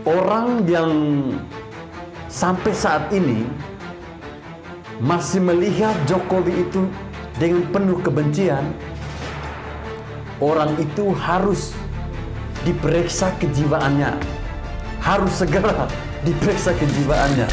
orang yang sampai saat ini masih melihat Jokowi itu dengan penuh kebencian, orang itu harus diperiksa kejiwaannya, harus segera diperiksa kejiwaannya.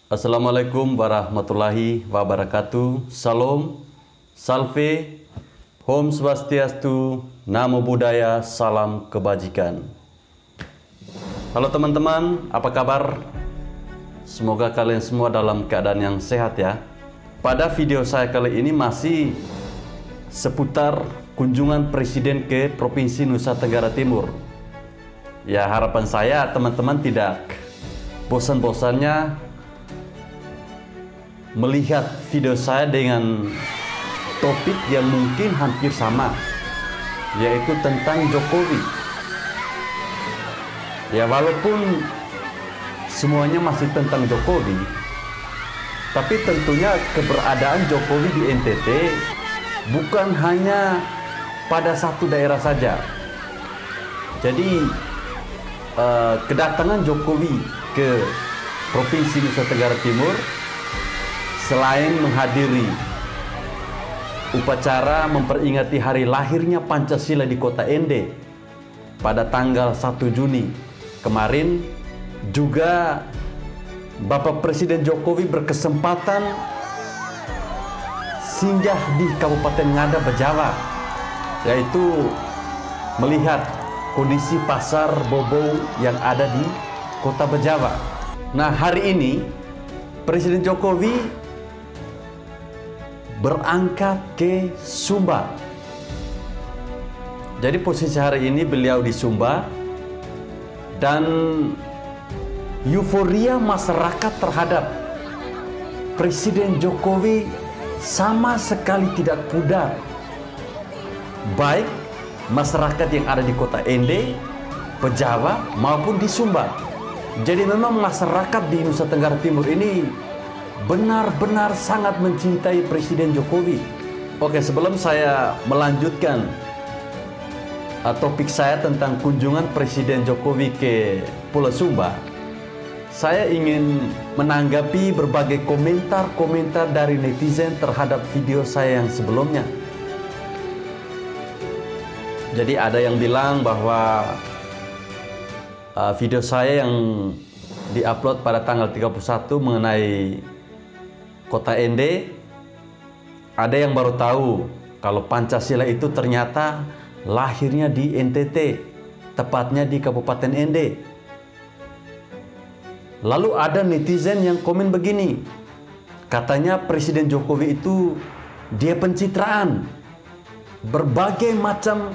Assalamualaikum warahmatullahi wabarakatuh. Salam, salve, Om Swastiastu, Namo Buddhaya, salam kebajikan. Halo teman-teman, apa kabar? Semoga kalian semua dalam keadaan yang sehat ya. Pada video saya kali ini masih seputar kunjungan Presiden ke Provinsi Nusa Tenggara Timur. Ya, harapan saya teman-teman tidak bosan-bosannya melihat video saya dengan topik yang mungkin hampir sama, yaitu tentang Jokowi. Ya, walaupun semuanya masih tentang Jokowi, tapi tentunya keberadaan Jokowi di NTT bukan hanya pada satu daerah saja. Jadi kedatangan Jokowi ke Provinsi Nusa Tenggara Timur selain menghadiri upacara memperingati hari lahirnya Pancasila di Kota Ende pada tanggal 1 Juni kemarin, juga Bapak Presiden Jokowi berkesempatan singgah di Kabupaten Ngada Bejawa, yaitu melihat kondisi pasar Bobo yang ada di Kota Bejawa. Nah, hari ini Presiden Jokowi berangkat ke Sumba. Jadi posisi hari ini beliau di Sumba, dan euforia masyarakat terhadap Presiden Jokowi sama sekali tidak pudar, baik masyarakat yang ada di Kota Ende, Bejawa maupun di Sumba. Jadi memang masyarakat di Nusa Tenggara Timur ini benar-benar sangat mencintai Presiden Jokowi. Oke, sebelum saya melanjutkan topik saya tentang kunjungan Presiden Jokowi ke Pulau Sumba, saya ingin menanggapi berbagai komentar-komentar dari netizen terhadap video saya yang sebelumnya. Jadi ada yang bilang bahwa video saya yang diupload pada tanggal 31 mengenai Kota Ende, ada yang baru tahu kalau Pancasila itu ternyata lahirnya di NTT, tepatnya di Kabupaten Ende. Lalu ada netizen yang komen begini, katanya Presiden Jokowi itu dia pencitraan. Berbagai macam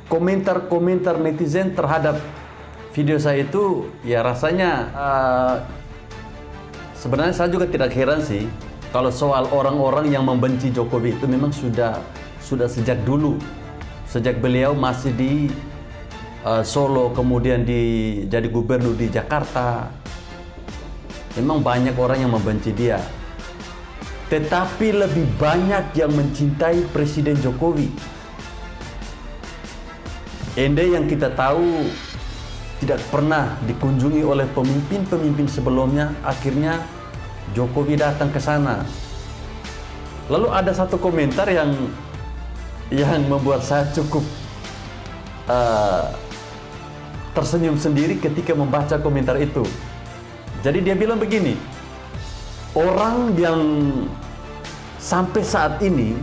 komentar-komentar netizen terhadap video saya itu, ya rasanya sebenarnya saya juga tidak heran sih. Kalau soal orang-orang yang membenci Jokowi itu memang sudah sejak dulu, sejak beliau masih di Solo, kemudian jadi gubernur di Jakarta, memang banyak orang yang membenci dia. Tetapi lebih banyak yang mencintai Presiden Jokowi. Ende yang kita tahu tidak pernah dikunjungi oleh pemimpin-pemimpin sebelumnya, akhirnya Jokowi datang ke sana. Lalu ada satu komentar yang membuat saya cukup tersenyum sendiri ketika membaca komentar itu. Jadi dia bilang begini, orang yang sampai saat ini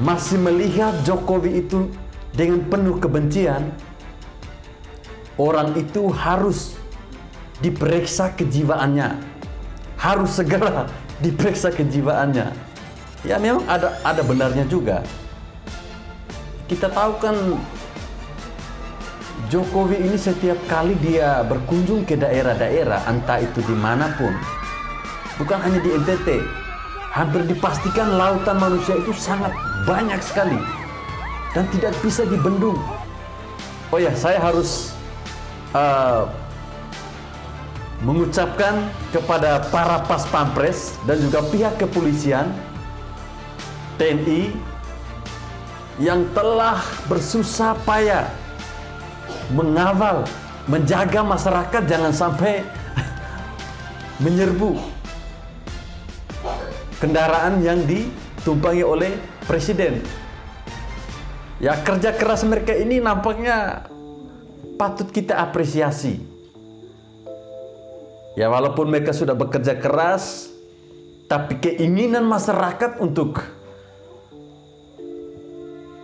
masih melihat Jokowi itu dengan penuh kebencian, orang itu harus diperiksa kejiwaannya, harus segera diperiksa kejiwaannya. Ya, memang ada benarnya juga. Kita tahu kan Jokowi ini setiap kali dia berkunjung ke daerah-daerah, entah itu dimanapun, bukan hanya di NTT, hampir dipastikan lautan manusia itu sangat banyak sekali dan tidak bisa dibendung. Oh ya, saya harus mengucapkan kepada para pas pampres dan juga pihak kepolisian, TNI yang telah bersusah payah mengawal, menjaga masyarakat jangan sampai menyerbu kendaraan yang ditumpangi oleh presiden. Ya, kerja keras mereka ini nampaknya patut kita apresiasi. Ya, walaupun mereka sudah bekerja keras, tapi keinginan masyarakat untuk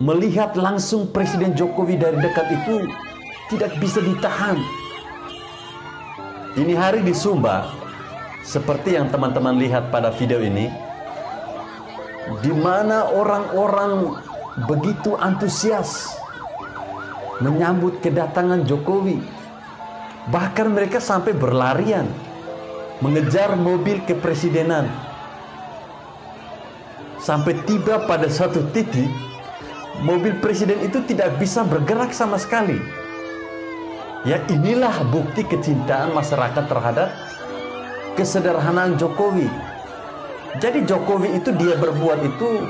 melihat langsung Presiden Jokowi dari dekat itu tidak bisa ditahan. Ini hari di Sumba, seperti yang teman-teman lihat pada video ini, di mana orang-orang begitu antusias menyambut kedatangan Jokowi. Bahkan mereka sampai berlarian mengejar mobil kepresidenan. Sampai tiba pada suatu titik, mobil presiden itu tidak bisa bergerak sama sekali. Ya, inilah bukti kecintaan masyarakat terhadap kesederhanaan Jokowi. Jadi Jokowi itu dia berbuat itu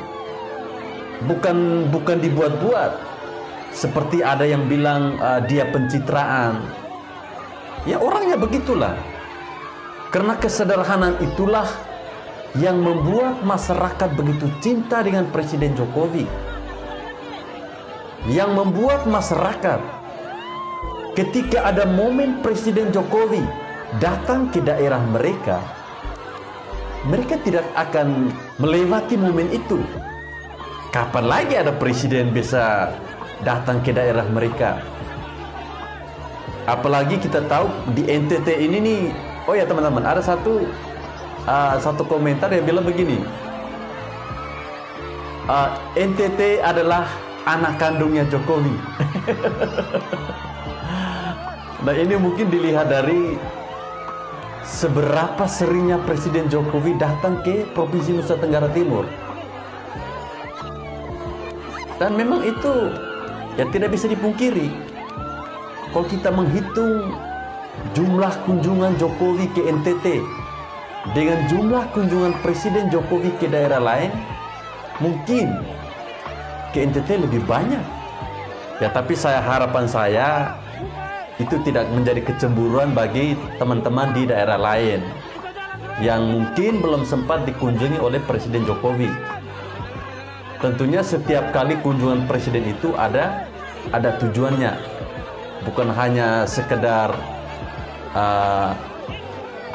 bukan dibuat-buat. Seperti ada yang bilang dia pencitraan. Ya, orangnya begitulah. Karena kesederhanaan itulah yang membuat masyarakat begitu cinta dengan Presiden Jokowi. Yang membuat masyarakat ketika ada momen Presiden Jokowi datang ke daerah mereka, mereka tidak akan melewati momen itu. Kapan lagi ada presiden bisa datang ke daerah mereka? Apalagi kita tahu di NTT ini nih, oh ya teman-teman, ada satu komentar yang bilang begini, NTT adalah anak kandungnya Jokowi. Nah, ini mungkin dilihat dari seberapa seringnya Presiden Jokowi datang ke Provinsi Nusa Tenggara Timur. Dan memang itu ya tidak bisa dipungkiri. Kalau kita menghitung jumlah kunjungan Jokowi ke NTT dengan jumlah kunjungan Presiden Jokowi ke daerah lain, mungkin ke NTT lebih banyak. Ya, tapi harapan saya itu tidak menjadi kecemburuan bagi teman-teman di daerah lain yang mungkin belum sempat dikunjungi oleh Presiden Jokowi. Tentunya setiap kali kunjungan presiden itu ada tujuannya, bukan hanya sekedar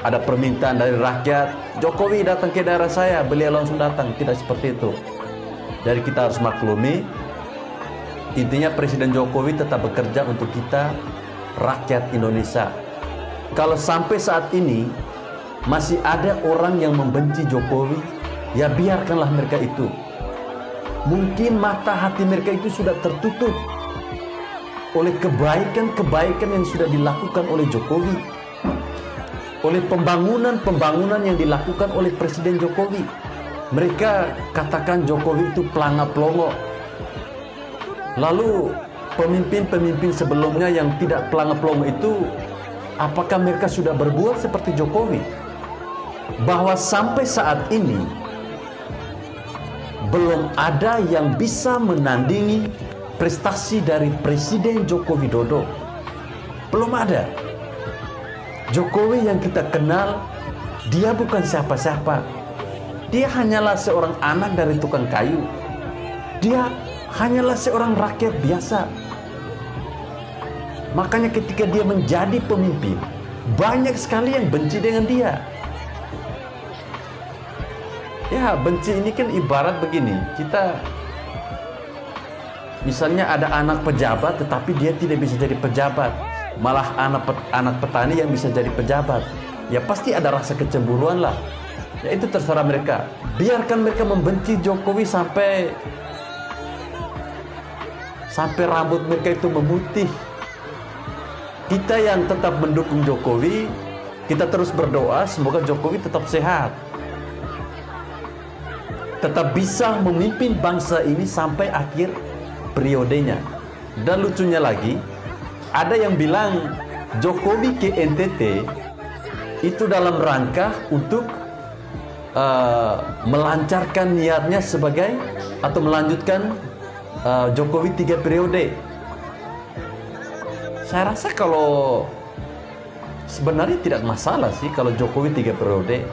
ada permintaan dari rakyat, Jokowi datang ke daerah saya, beliau langsung datang. Tidak seperti itu. Jadi kita harus maklumi, intinya Presiden Jokowi tetap bekerja untuk kita, rakyat Indonesia. Kalau sampai saat ini masih ada orang yang membenci Jokowi, ya biarkanlah mereka itu. Mungkin mata hati mereka itu sudah tertutup oleh kebaikan-kebaikan yang sudah dilakukan oleh Jokowi, oleh pembangunan-pembangunan yang dilakukan oleh Presiden Jokowi. Mereka katakan Jokowi itu pelanga-pelongo. Lalu pemimpin-pemimpin sebelumnya yang tidak pelanga-pelongo itu, apakah mereka sudah berbuat seperti Jokowi? Bahwa sampai saat ini belum ada yang bisa menandingi prestasi dari Presiden Joko Widodo. Belum ada. Jokowi yang kita kenal, dia bukan siapa-siapa. Dia hanyalah seorang anak dari tukang kayu. Dia hanyalah seorang rakyat biasa. Makanya ketika dia menjadi pemimpin, banyak sekali yang benci dengan dia. Ya, benci ini kan ibarat begini. Kita misalnya ada anak pejabat tetapi dia tidak bisa jadi pejabat, malah anak petani yang bisa jadi pejabat. Ya pasti ada rasa kecemburuan lah. Ya itu terserah mereka. Biarkan mereka membenci Jokowi sampai rambut mereka itu memutih. Kita yang tetap mendukung Jokowi, kita terus berdoa semoga Jokowi tetap sehat, tetap bisa memimpin bangsa ini sampai akhir periodenya. Dan lucunya lagi, ada yang bilang Jokowi ke NTT itu dalam rangka untuk melancarkan niatnya sebagai atau melanjutkan Jokowi 3 periode. Saya rasa kalau sebenarnya tidak masalah sih kalau Jokowi 3 periode.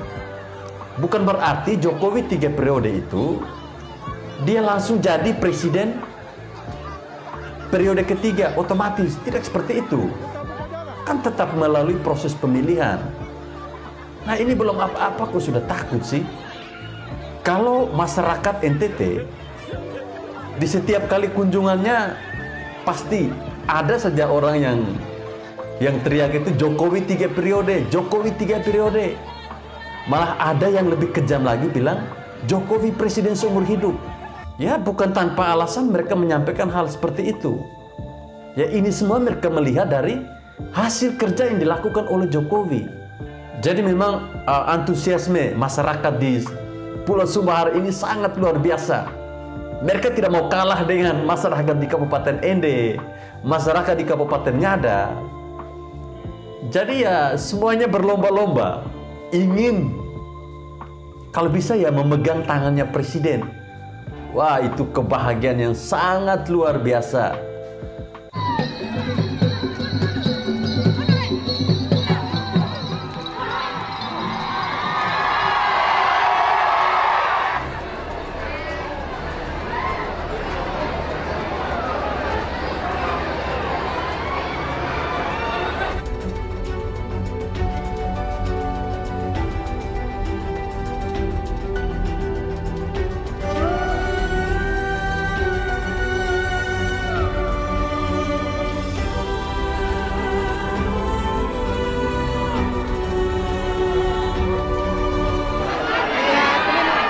Bukan berarti Jokowi 3 periode itu dia langsung jadi presiden periode ketiga otomatis. Tidak seperti itu. Kan tetap melalui proses pemilihan. Nah ini belum apa-apa kok sudah takut sih. Kalau masyarakat NTT di setiap kali kunjungannya pasti ada saja orang yang teriak itu Jokowi 3 periode, Jokowi 3 periode. Malah ada yang lebih kejam lagi bilang Jokowi presiden seumur hidup. Ya bukan tanpa alasan mereka menyampaikan hal seperti itu. Ya ini semua mereka melihat dari hasil kerja yang dilakukan oleh Jokowi. Jadi memang antusiasme masyarakat di Pulau Sumbar ini sangat luar biasa. Mereka tidak mau kalah dengan masyarakat di Kabupaten Ende, masyarakat di Kabupaten Ngada. Jadi ya semuanya berlomba-lomba ingin kalau bisa ya memegang tangannya presiden. Wah itu kebahagiaan yang sangat luar biasa.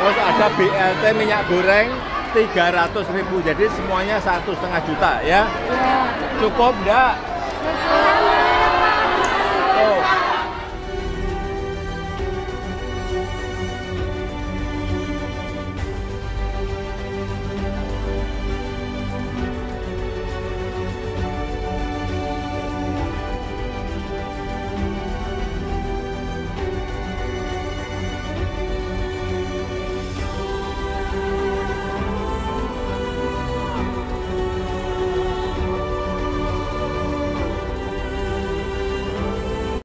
Terus ada BLT minyak goreng 300.000, jadi semuanya 1,5 juta ya. Cukup enggak?